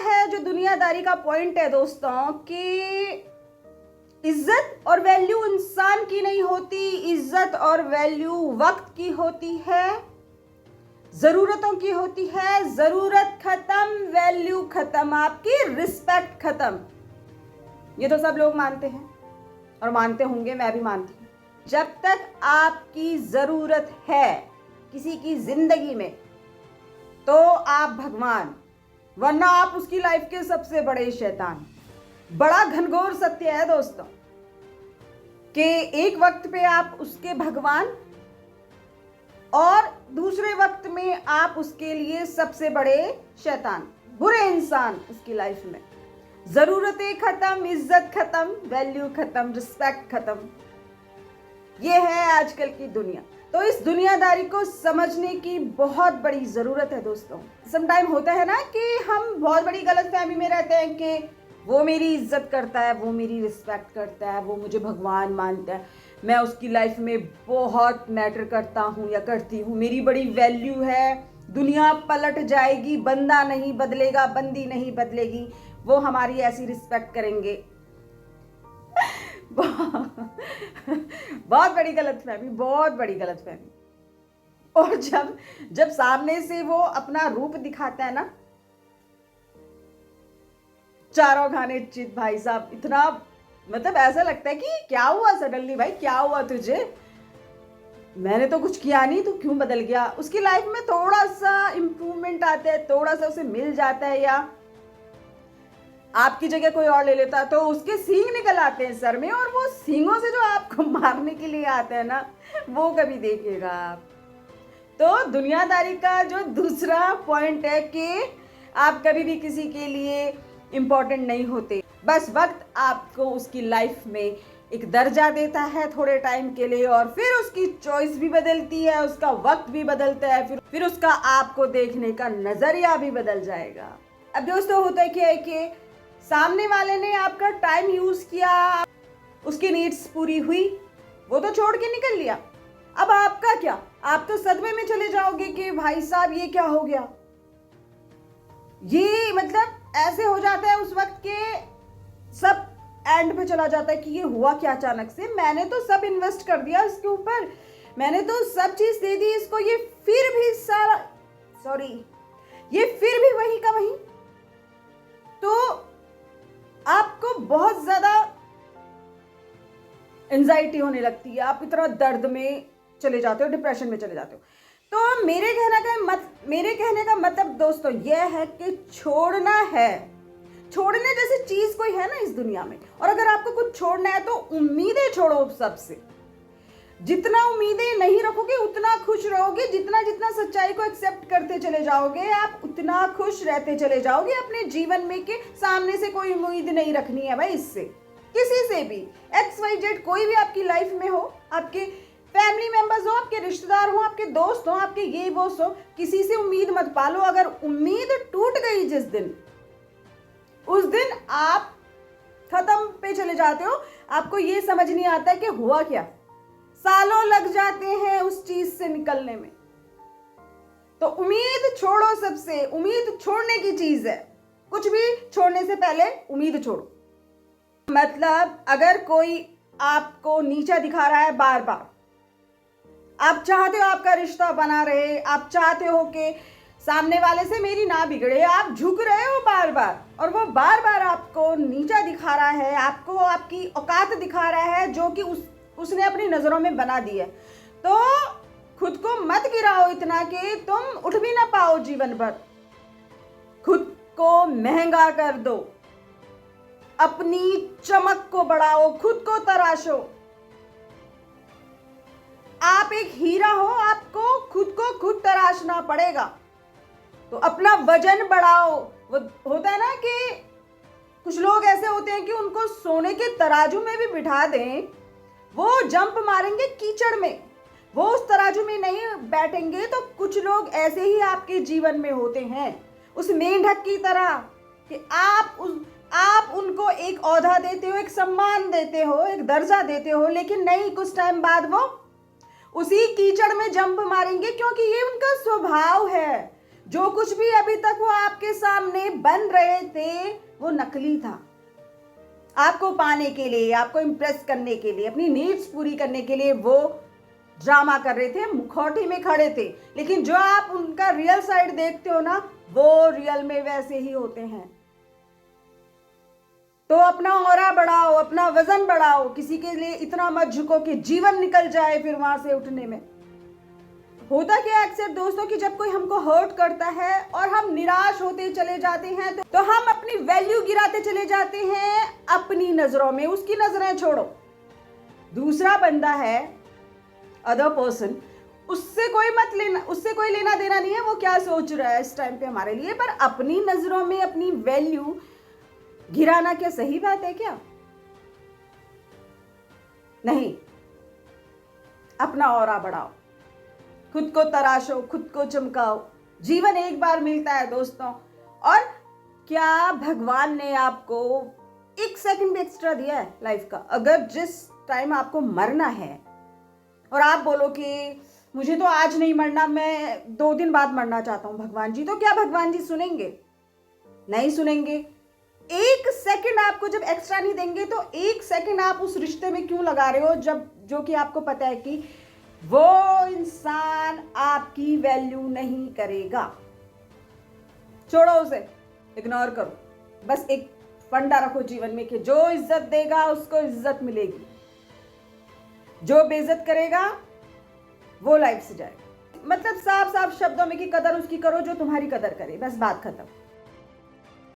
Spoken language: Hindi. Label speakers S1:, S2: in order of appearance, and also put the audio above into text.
S1: है जो दुनियादारी का पॉइंट है दोस्तों कि इज्जत और वैल्यू इंसान की नहीं होती, इज्जत और वैल्यू वक्त की होती है, जरूरतों की होती है। जरूरत खत्म, वैल्यू खत्म, आपकी रिस्पेक्ट खत्म। ये तो सब लोग मानते हैं और मानते होंगे, मैं भी मानती हूँ। जब तक आपकी जरूरत है किसी की जिंदगी में तो आप भगवान, वरना आप उसकी लाइफ के सबसे बड़े शैतान। बड़ा घनघोर सत्य है दोस्तों कि एक वक्त पे आप उसके भगवान और दूसरे वक्त में आप उसके लिए सबसे बड़े शैतान, बुरे इंसान उसकी लाइफ में। जरूरतें खत्म, इज्जत खत्म, वैल्यू खत्म, रिस्पेक्ट खत्म। ये है आजकल की दुनिया। तो इस दुनियादारी को समझने की बहुत बड़ी जरूरत है दोस्तों। समटाइम होता है ना कि हम बहुत बड़ी गलतफहमी में रहते हैं कि वो मेरी इज्जत करता है, वो मेरी रिस्पेक्ट करता है, वो मुझे भगवान मानता है, मैं उसकी लाइफ में बहुत मैटर करता हूँ या करती हूँ, मेरी बड़ी वैल्यू है, दुनिया पलट जाएगी, बंदा नहीं बदलेगा, बंदी नहीं बदलेगी, वो हमारी ऐसी रिस्पेक्ट करेंगे। बहुत बड़ी गलतफहमी, बहुत बड़ी गलतफहमी। और जब सामने से वो अपना रूप दिखाता है ना, चारों खाने चित भाई साहब, इतना मतलब ऐसा लगता है कि क्या हुआ सडनली, भाई क्या हुआ तुझे, मैंने तो कुछ किया नहीं, तू क्यों बदल गया। उसकी लाइफ में थोड़ा सा इंप्रूवमेंट आता है, थोड़ा सा उसे मिल जाता है, या आपकी जगह कोई और ले लेता तो उसके सींग निकल आते हैं सर में, और वो सींगों से जो आपको मारने के लिए आते हैं ना, वो कभी देखिएगा आप। तो दुनियादारी का जो दूसरा पॉइंट है कि आप कभी भी किसी के लिए इम्पोर्टेंट नहीं होते। बस वक्त आपको उसकी लाइफ में एक दर्जा देता है थोड़े टाइम के लिए, और फिर उसकी चॉइस भी बदलती है, उसका वक्त भी बदलता है, फिर उसका आपको देखने का नजरिया भी बदल जाएगा। अब दोस्तों होता क्या है कि सामने वाले ने आपका टाइम यूज किया, उसकी नीड्स पूरी हुई, वो तो छोड़ के निकल लिया। अब आपका क्या, आप तो सदमे में चले जाओगे कि भाई साहब ये क्या हो गया। ये मतलब ऐसे हो जाता है उस वक्त के सब एंड पे चला जाता है कि ये हुआ क्या अचानक से, मैंने तो सब इन्वेस्ट कर दिया इसके ऊपर, मैंने तो सब चीज दे दी इसको, ये फिर भी सारा ये फिर भी वही का वही। तो आपको बहुत ज्यादा एंजाइटी होने लगती है, आप इतना दर्द में चले जाते हो, डिप्रेशन में चले जाते हो। तो मेरे कहने का मतलब दोस्तों यह है कि छोड़ना है, छोड़ने जैसी चीज कोई है ना इस दुनिया में। और अगर आपको कुछ छोड़ना है तो उम्मीदें छोड़ो सबसे। जितना उम्मीदें नहीं रखोगे उतना खुश रहोगे, जितना जितना सच्चाई को एक्सेप्ट करते चले जाओगे आप उतना खुश रहते चले जाओगे अपने जीवन में। के सामने से कोई उम्मीद नहीं रखनी है भाई, इससे किसी से भी XYZ कोई भी आपकी लाइफ में हो, आपके फैमिली मेंबर्स हो, आपके रिश्तेदार हो, आपके दोस्त हो, आपके ये वो हो, किसी से उम्मीद मत पालो। अगर उम्मीद टूट गई जिस दिन, उस दिन आप खत्म पे चले जाते हो। आपको ये समझ नहीं आता है कि हुआ क्या, सालों लग जाते हैं उस चीज से निकलने में। तो उम्मीद छोड़ो सबसे, उम्मीद छोड़ने की चीज है, कुछ भी छोड़ने से पहले उम्मीद छोड़ो। मतलब अगर कोई आपको नीचा दिखा रहा है बार बार, आप चाहते हो आपका रिश्ता बना रहे, आप चाहते हो कि सामने वाले से मेरी ना बिगड़े, आप झुक रहे हो बार बार, और वो बार बार आपको नीचा दिखा रहा है, आपको आपकी औकात दिखा रहा है जो कि उसने अपनी नजरों में बना दी है, तो खुद को मत गिराओ इतना कि तुम उठ भी ना पाओ जीवन भर। खुद को महंगा कर दो, अपनी चमक को बढ़ाओ, खुद को तराशो। आप एक हीरा हो, आपको खुद को खुद तराशना पड़ेगा। तो अपना वजन बढ़ाओ। वो होता है ना कि कुछ लोग ऐसे होते हैं कि उनको सोने के तराजू में भी बिठा दें, वो जंप मारेंगे कीचड़ में, वो उस तराजू में नहीं बैठेंगे। तो कुछ लोग ऐसे ही आपके जीवन में होते हैं, उस मेंढक की तरह कि आप उनको एक ओहदा देते हो, एक सम्मान देते हो, एक दर्जा देते हो, लेकिन नहीं, कुछ टाइम बाद वो उसी कीचड़ में जंप मारेंगे, क्योंकि ये उनका स्वभाव है। जो कुछ भी अभी तक वो आपके सामने बन रहे थे वो नकली था। आपको पाने के लिए, आपको इम्प्रेस करने के लिए, अपनी नीड्स पूरी करने के लिए वो ड्रामा कर रहे थे, मुखौटे में खड़े थे। लेकिन जो आप उनका रियल साइड देखते हो ना, वो रियल में वैसे ही होते हैं। तो अपना ऑरा बढ़ाओ, अपना वजन बढ़ाओ, किसी के लिए इतना मत झुको कि जीवन निकल जाए फिर वहां से उठने में। होता क्या है अक्सर दोस्तों कि जब कोई हमको हर्ट करता है और हम निराश होते चले जाते हैं तो हम अपनी वैल्यू गिराते चले जाते हैं अपनी नजरों में। उसकी नजरें छोड़ो, दूसरा बंदा है, अदर पर्सन, उससे कोई मत लेना, उससे कोई लेना देना नहीं है वो क्या सोच रहा है इस टाइम पे हमारे लिए। पर अपनी नजरों में अपनी वैल्यू गिराना क्या सही बात है क्या? नहीं। अपना ऑरा बढ़ाओ, खुद को तराशो, खुद को चमकाओ। जीवन एक बार मिलता है दोस्तों, और क्या भगवान ने आपको एक सेकंड भी एक्स्ट्रा दिया है लाइफ का? अगर जिस टाइम आपको मरना है और आप बोलो कि मुझे तो आज नहीं मरना, मैं 2 दिन बाद मरना चाहता हूं भगवान जी, तो क्या भगवान जी सुनेंगे? नहीं सुनेंगे। 1 सेकंड आपको जब एक्स्ट्रा नहीं देंगे तो 1 सेकंड आप उस रिश्ते में क्यों लगा रहे हो जब जो कि आपको पता है कि वो इंसान आपकी वैल्यू नहीं करेगा। छोड़ो उसे, इग्नोर करो। बस एक फंडा रखो जीवन में कि जो इज्जत देगा उसको इज्जत मिलेगी, जो बेइज्जत करेगा वो लाइफ से जाएगा। मतलब साफ साफ शब्दों में कि कदर उसकी करो जो तुम्हारी कदर करे, बस बात खत्म।